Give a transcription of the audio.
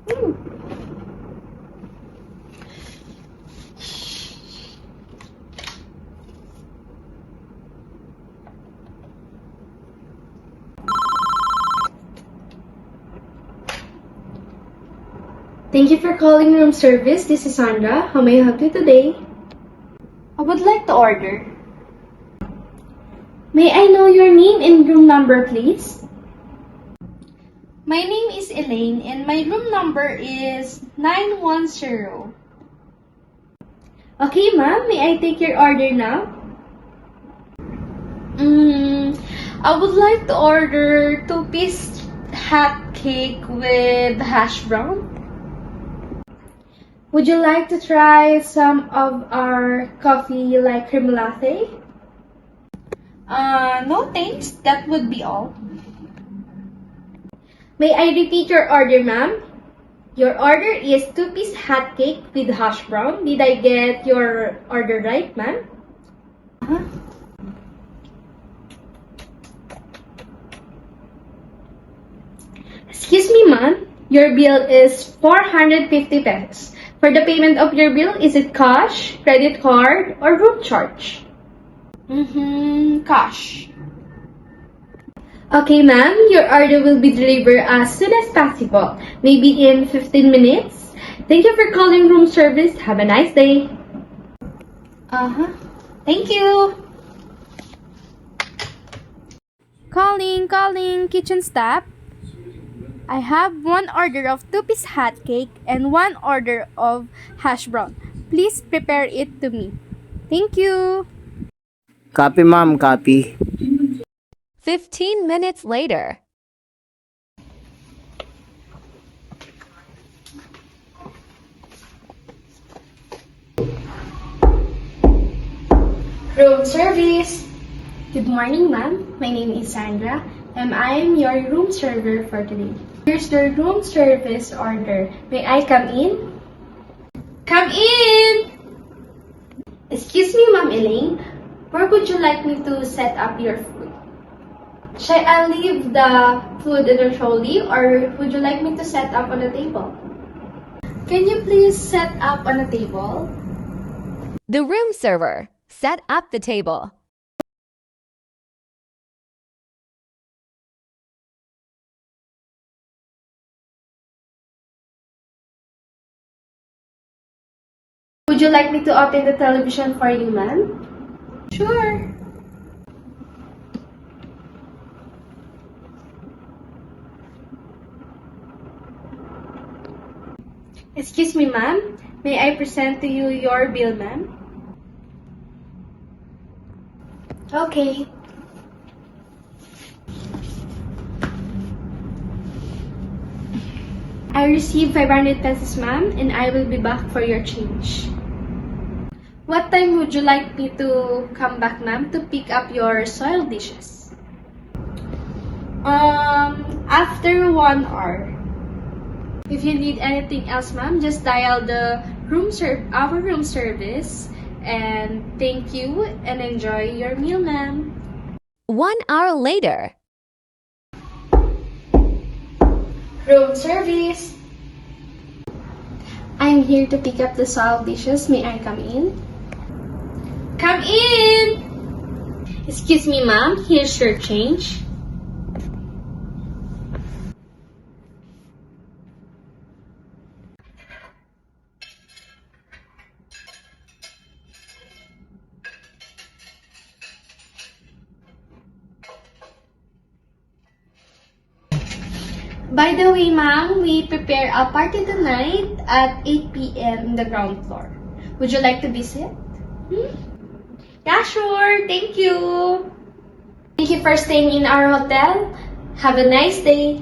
Thank you for calling room service. This is Sandra. How may I help you today? I would like to order. May I know your name and room number, please? My name is Elaine and my room number is 910. Okay, ma'am. May I take your order now? I would like to order 2-piece hot cake with hash brown. Would you like to try some of our coffee like cream latte? No thanks. That would be all. May I repeat your order, ma'am? Your order is 2-piece hot cake with hash brown. Did I get your order right, ma'am? Excuse me, ma'am. Your bill is 450 pesos. For the payment of your bill, is it cash, credit card, or room charge? Cash. Okay, ma'am. Your order will be delivered as soon as possible. Maybe in 15 minutes. Thank you for calling room service. Have a nice day. Thank you. Calling, kitchen staff. I have one order of 2-piece hot cake and one order of hash brown. Please prepare it to me. Thank you. Copy, ma'am. Copy. 15 minutes later. Room service. Good morning, ma'am. My name is Sandra, and I am your room server for today. Here's the room service order. May I come in? Come in! Excuse me, Ma'am Elaine. Where would you like me to set up your food? Shall I leave the food in the trolley, or would you like me to set up on the table? Can you please set up on the table? The room server set up the table. Would you like me to open the television for you, ma'am? Sure. Excuse me, ma'am. May I present to you your bill, ma'am? Okay. I received 500 pesos, ma'am, and I will be back for your change. What time would you like me to come back, ma'am, to pick up your soiled dishes? After 1 hour. If you need anything else, ma'am, just dial the our room service. And thank you and enjoy your meal, ma'am. 1 hour later. Room service. I'm here to pick up the soiled dishes. May I come in? Come in! Excuse me, ma'am. Here's your change. By the way, ma'am, we prepare a party tonight at 8 p.m. in the ground floor. Would you like to visit? Yeah, sure. Thank you. Thank you for staying in our hotel. Have a nice day.